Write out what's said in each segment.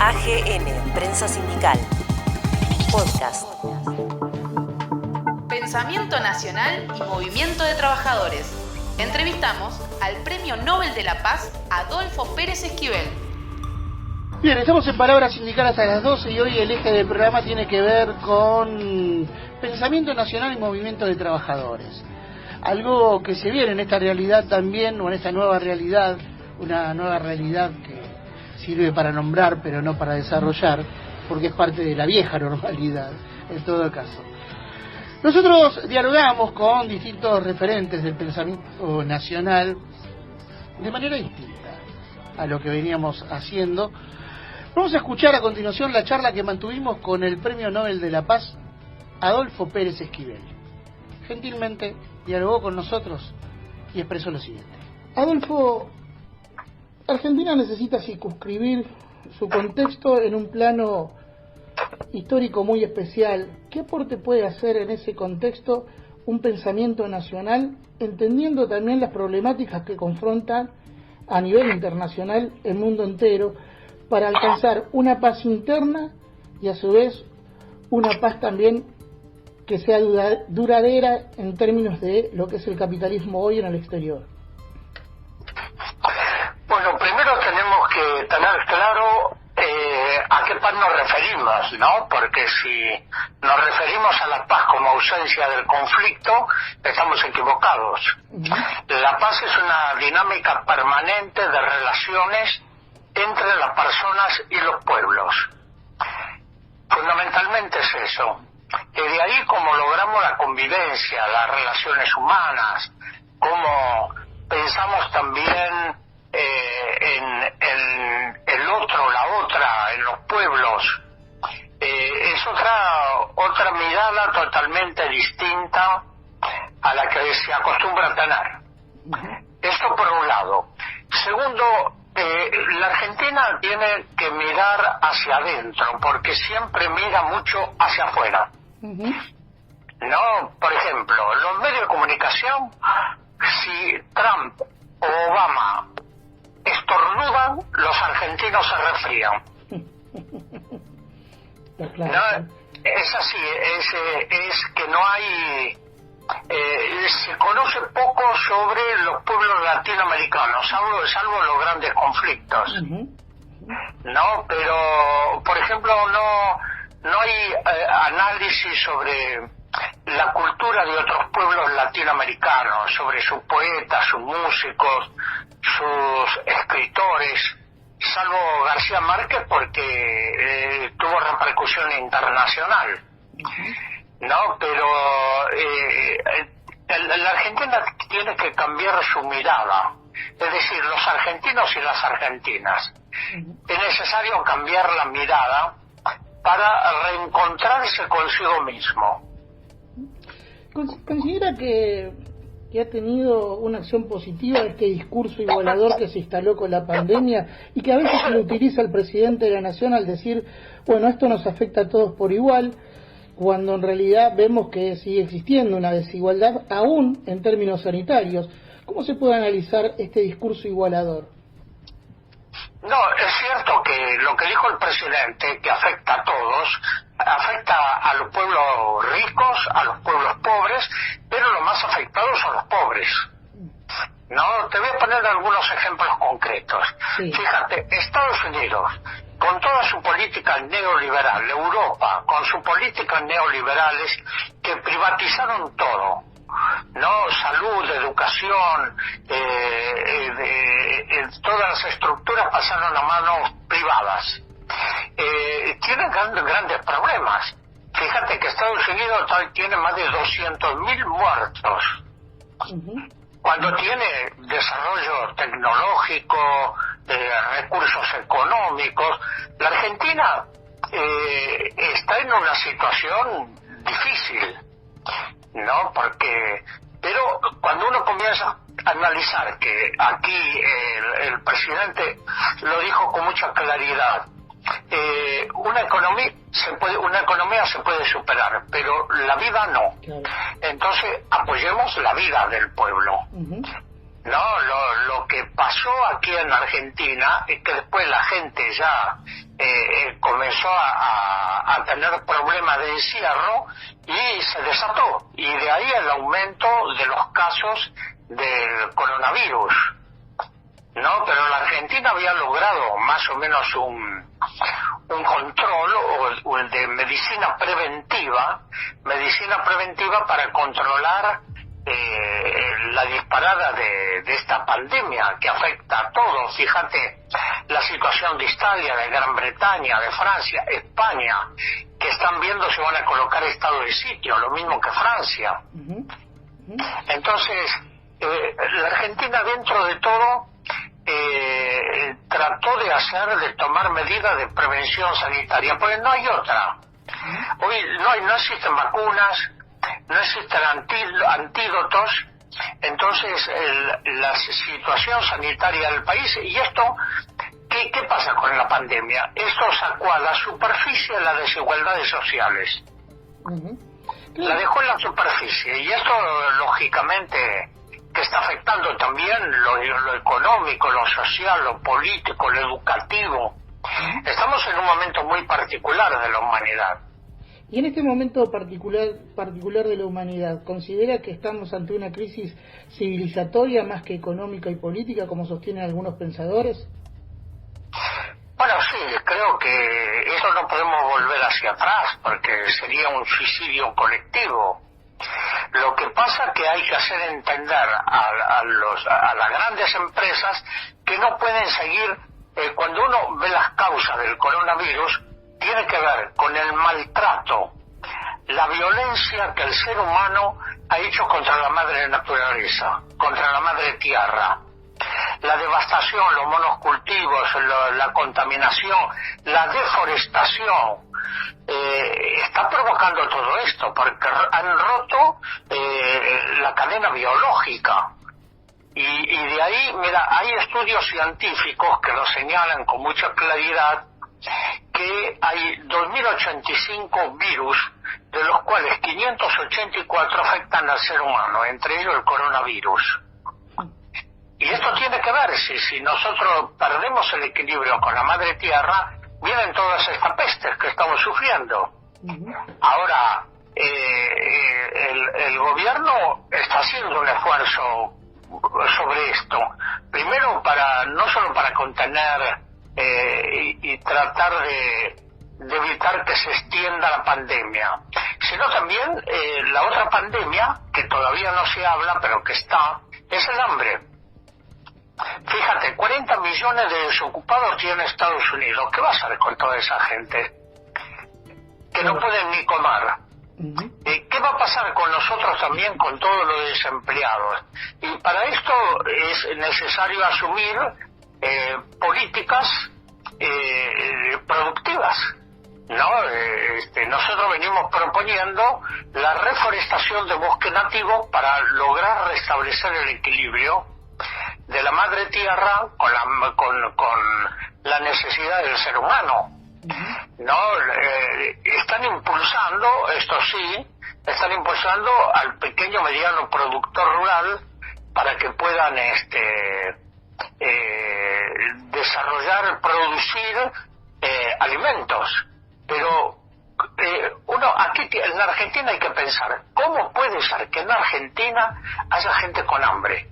AGN, Prensa Sindical. Podcast. Pensamiento Nacional y Movimiento de Trabajadores. Entrevistamos al Premio Nobel de la Paz, Adolfo Pérez Esquivel. Bien, estamos en Palabras Sindicales a las 12 y hoy el eje del programa tiene que ver con Pensamiento Nacional y Movimiento de Trabajadores. Algo que se viene en esta realidad también, o en esta nueva realidad, una nueva realidad que sirve para nombrar pero no para desarrollar, porque es parte de la vieja normalidad, en todo caso. Nosotros dialogamos con distintos referentes del pensamiento nacional de manera distinta a lo que veníamos haciendo. Vamos a escuchar a continuación la charla que mantuvimos con el Premio Nobel de la Paz, Adolfo Pérez Esquivel. Gentilmente dialogó con nosotros y expresó lo siguiente. Adolfo, Argentina necesita circunscribir su contexto en un plano histórico muy especial. ¿Qué aporte puede hacer en ese contexto un pensamiento nacional, entendiendo también las problemáticas que confrontan a nivel internacional el mundo entero, para alcanzar una paz interna y a su vez una paz también que sea duradera en términos de lo que es el capitalismo hoy en el exterior? Bueno, primero tenemos que tener claro a qué paz nos referimos, ¿no? Porque si nos referimos a la paz como ausencia del conflicto, estamos equivocados. La paz es una dinámica permanente de relaciones entre las personas y los pueblos. Fundamentalmente es eso. Y de ahí cómo logramos la convivencia, las relaciones humanas, cómo pensamos también en el otro, la otra, en los pueblos. Es otra mirada totalmente distinta a la que se acostumbra a tener. Esto por un lado. Segundo, la Argentina tiene que mirar hacia adentro, porque siempre mira mucho hacia afuera. No, por ejemplo, los medios de comunicación, si Trump o Obama estornudan, los argentinos se resfrían. No, es así, es que no hay... se conoce poco sobre los pueblos latinoamericanos, salvo los grandes conflictos. No, pero, por ejemplo, no hay análisis sobre la cultura de otros pueblos latinoamericanos, sobre sus poetas, sus músicos, sus escritores, salvo García Márquez porque tuvo repercusión internacional. No, pero la Argentina tiene que cambiar su mirada, es decir, los argentinos y las argentinas. Es necesario cambiar la mirada para reencontrarse consigo mismo. ¿Considera que ha tenido una acción positiva este discurso igualador que se instaló con la pandemia y que a veces lo utiliza el presidente de la Nación al decir, bueno, esto nos afecta a todos por igual, cuando en realidad vemos que sigue existiendo una desigualdad aún en términos sanitarios? ¿Cómo se puede analizar este discurso igualador? No, es cierto que lo que dijo el presidente, que afecta a todos, afecta a los pueblos ricos, a los pueblos pobres, pero los más afectados son los pobres. No, te voy a poner algunos ejemplos concretos. Sí. Fíjate, Estados Unidos, con toda su política neoliberal, Europa, con sus políticas neoliberales que privatizaron todo, no, salud, educación, todas las estructuras pasaron a manos privadas. Tienen grandes problemas. Fíjate que Estados Unidos tiene más de 200.000 muertos. Cuando tiene desarrollo tecnológico, recursos económicos, la Argentina está en una situación difícil, ¿no? Pero cuando uno comienza a analizar que aquí el presidente lo dijo con mucha claridad, una economía se puede superar, pero la vida no. Entonces apoyemos la vida del pueblo. No, lo que pasó aquí en Argentina es que después la gente ya comenzó a tener problemas de encierro y se desató. Y de ahí el aumento de los casos del coronavirus. No, pero la Argentina había logrado más o menos un control o de medicina preventiva para controlar la disparada de esta pandemia que afecta a todos. Fíjate la situación de Italia, de Gran Bretaña, de Francia, España, que están viendo si van a colocar estado de sitio, lo mismo que Francia. Entonces, la Argentina dentro de todo trató de tomar medidas de prevención sanitaria, porque no hay otra. Hoy no existen vacunas, no existen antídotos. Entonces la situación sanitaria del país, y esto, ¿qué pasa con la pandemia? Esto sacó a la superficie las desigualdades sociales. La dejó en la superficie, y esto lógicamente que está afectando también lo económico, lo social, lo político, lo educativo. Estamos en un momento muy particular de la humanidad. Y en este momento particular de la humanidad, ¿considera que estamos ante una crisis civilizatoria más que económica y política, como sostienen algunos pensadores? Bueno, sí, creo que eso no podemos volver hacia atrás, porque sería un suicidio colectivo. Lo que pasa es que hay que hacer entender a las grandes empresas que no pueden seguir, cuando uno ve las causas del coronavirus, tiene que ver con el maltrato, la violencia que el ser humano ha hecho contra la madre naturaleza, contra la madre tierra, la devastación, los monocultivos, la contaminación, la deforestación. Está provocando todo esto porque han roto la cadena biológica. Y de ahí, mira, hay estudios científicos que lo señalan con mucha claridad, que hay 2085 virus, de los cuales 584 afectan al ser humano, entre ellos el coronavirus. Y esto tiene que ver, si nosotros perdemos el equilibrio con la madre tierra, vienen todas estas pestes que estamos sufriendo. Ahora, el gobierno está haciendo un esfuerzo sobre esto, primero no solo para contener y tratar de evitar que se extienda la pandemia, sino también la otra pandemia que todavía no se habla pero que está, es el hambre. Fíjate, 40 millones de desocupados tiene Estados Unidos. ¿Qué va a hacer con toda esa gente que no pueden ni comer? ¿Qué va a pasar con nosotros también, con todos los desempleados? Y para esto es necesario asumir políticas productivas, ¿no? Nosotros venimos proponiendo la reforestación de bosque nativo para lograr restablecer el equilibrio de la madre tierra con la necesidad del ser humano. No, están impulsando, esto sí, están impulsando al pequeño mediano productor rural para que puedan desarrollar, producir alimentos. Pero aquí en Argentina hay que pensar, ¿cómo puede ser que en Argentina haya gente con hambre?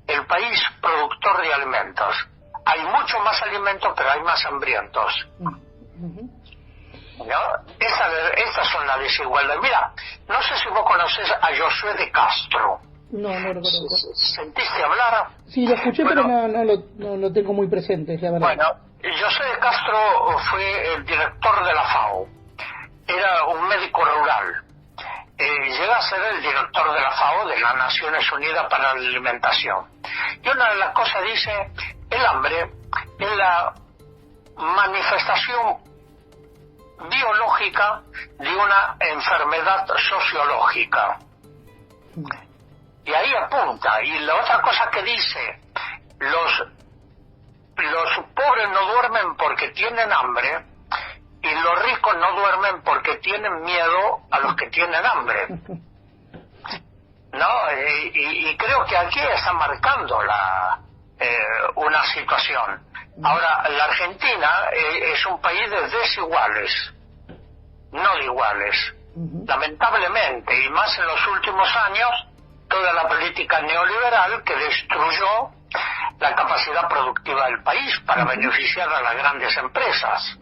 El país productor de alimentos. Hay mucho más alimentos, pero hay más hambrientos. ¿No? Estas son las desigualdades. Mira, no sé si vos conocés a Josué de Castro. No lo conozco. ¿Sentiste hablar? Sí, lo escuché, pero no lo tengo muy presente, la verdad. Bueno, Josué de Castro fue el director de la FAO. Era un médico rural. Llega a ser el director de la FAO, de las Naciones Unidas para la Alimentación. Y una de las cosas dice, el hambre es la manifestación biológica de una enfermedad sociológica. Y ahí apunta. Y la otra cosa que dice, los pobres no duermen porque tienen hambre, y los ricos no duermen porque tienen miedo a los que tienen hambre. ¿no? Y creo que aquí está marcando una situación. Ahora, la Argentina es un país de desiguales, no de iguales. Lamentablemente, y más en los últimos años, toda la política neoliberal que destruyó la capacidad productiva del país para beneficiar a las grandes empresas.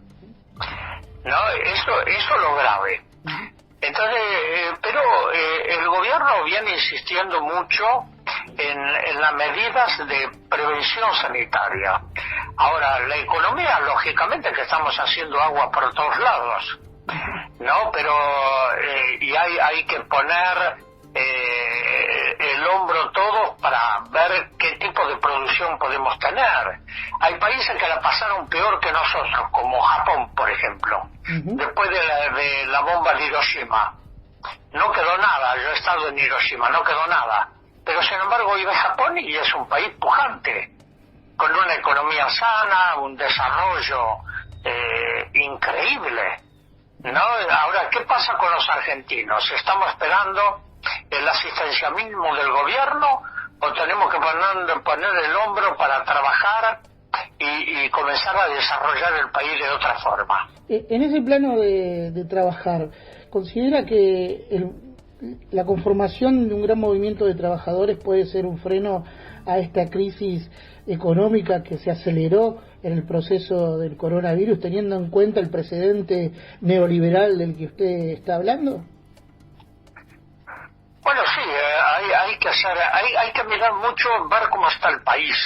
¿No? Eso es lo grave. Entonces, pero el gobierno viene insistiendo mucho en las medidas de prevención sanitaria. Ahora, la economía, lógicamente que estamos haciendo agua por todos lados, ¿no? Pero y hay que poner el hombro todo para ver qué tipo de producción podemos tener. Hay países que la pasaron peor que nosotros, como Japón, por ejemplo. Después de la bomba de Hiroshima, no quedó nada. Yo he estado en Hiroshima, no quedó nada. Pero sin embargo iba a Japón y es un país pujante, con una economía sana, un desarrollo increíble, ¿no? Ahora, ¿qué pasa con los argentinos? ¿Estamos esperando el asistencialismo del gobierno o tenemos que poner el hombro para trabajar y comenzar a desarrollar el país de otra forma? En ese plano de trabajar, ¿considera que la conformación de un gran movimiento de trabajadores puede ser un freno a esta crisis económica que se aceleró en el proceso del coronavirus, teniendo en cuenta el precedente neoliberal del que usted está hablando? Bueno, sí, hay que mirar mucho, ver cómo está el país,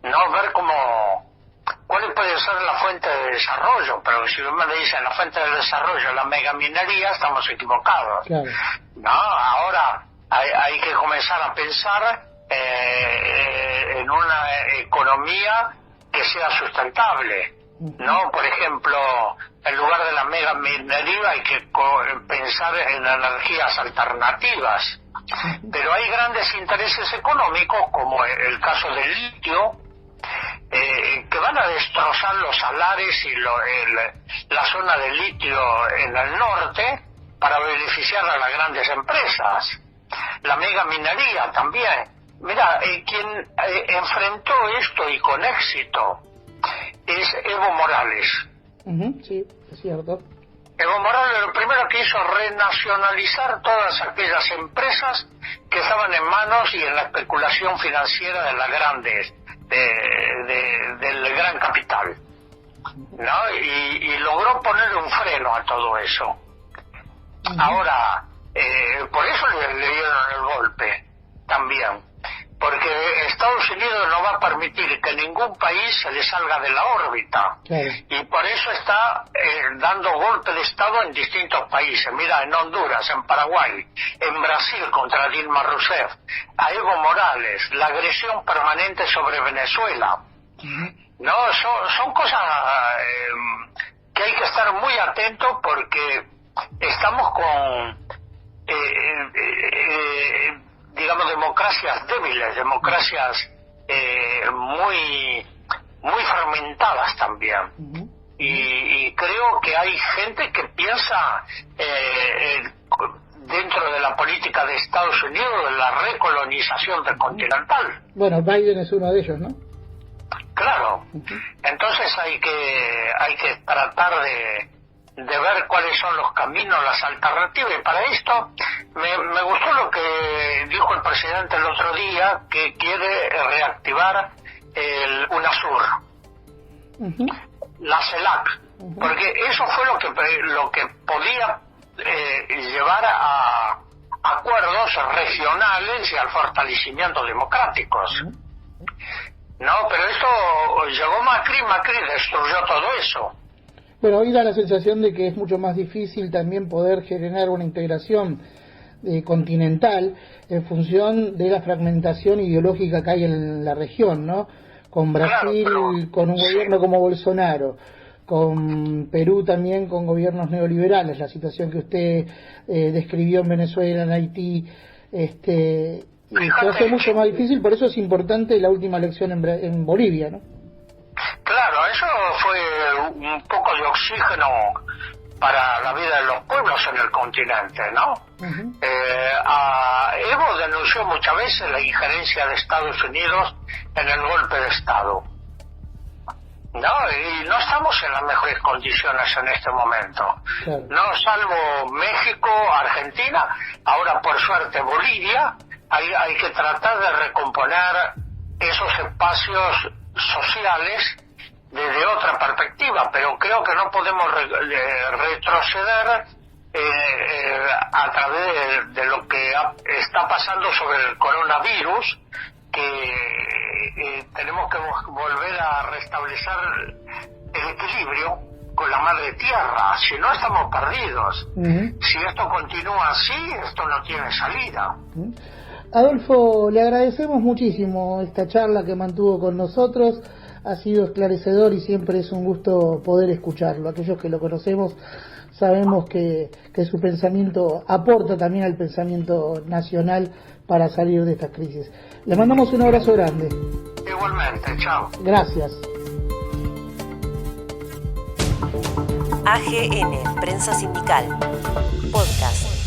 no ver cuál puede ser la fuente de desarrollo. Pero si uno me dice la fuente de desarrollo la megaminería, estamos equivocados. Claro. No, ahora hay que comenzar a pensar en una economía que sea sustentable. No, por ejemplo, en lugar de la megaminería hay que pensar en energías alternativas. Pero hay grandes intereses económicos, como el caso del litio, que van a destrozar los salares y la zona de litio en el norte para beneficiar a las grandes empresas. La megaminería también. Mira, quien enfrentó esto y con éxito es Evo Morales. Sí, es cierto. Evo Morales lo primero que hizo renacionalizar todas aquellas empresas que estaban en manos y en la especulación financiera de las grandes, del gran capital, ¿no? Y logró poner un freno a todo eso. Ahora, por eso le dieron el golpe también, porque Estados Unidos no va a permitir que ningún país se le salga de la órbita. Claro. Y por eso está dando golpe de Estado en distintos países. Mira, en Honduras, en Paraguay, en Brasil contra Dilma Rousseff, a Evo Morales, la agresión permanente sobre Venezuela. No, son cosas que hay que estar muy atentos, porque estamos con digamos, democracias débiles, democracias muy fragmentadas también. Y creo que hay gente que piensa dentro de la política de Estados Unidos de la recolonización del continental. Bueno, Biden es uno de ellos, ¿no? Claro. Entonces hay que tratar de ver cuáles son los caminos, las alternativas. Y para esto me gustó lo que dijo el presidente el otro día, que quiere reactivar el UNASUR, la CELAC, porque eso fue lo que podía llevar a acuerdos regionales y al fortalecimiento democráticos. No, pero esto llegó Macri destruyó todo eso. Bueno, hoy da la sensación de que es mucho más difícil también poder generar una integración continental en función de la fragmentación ideológica que hay en la región, ¿no? Con Brasil, claro, con un gobierno como Bolsonaro, con Perú también con gobiernos neoliberales, la situación que usted describió en Venezuela, en Haití, se hace mucho más difícil. Por eso es importante la última elección en Bolivia, ¿no? Claro, eso fue un poco de oxígeno para la vida de los pueblos en el continente, ¿no? Uh-huh. Evo denunció muchas veces la injerencia de Estados Unidos en el golpe de Estado, ¿no? Y no estamos en las mejores condiciones en este momento, claro. No, salvo México, Argentina, ahora por suerte Bolivia. Hay que tratar de recomponer esos espacios sociales desde otra perspectiva, pero creo que no podemos retroceder a través de lo que está pasando sobre el coronavirus, que tenemos que volver a restablecer el equilibrio con la madre tierra, si no estamos perdidos. Uh-huh. Si esto continúa así, esto no tiene salida. Uh-huh. Adolfo, le agradecemos muchísimo esta charla que mantuvo con nosotros, ha sido esclarecedor y siempre es un gusto poder escucharlo. Aquellos que lo conocemos sabemos que su pensamiento aporta también al pensamiento nacional para salir de estas crisis. Le mandamos un abrazo grande. Igualmente, chao. Gracias. AGN, Prensa Sindical, Podcast.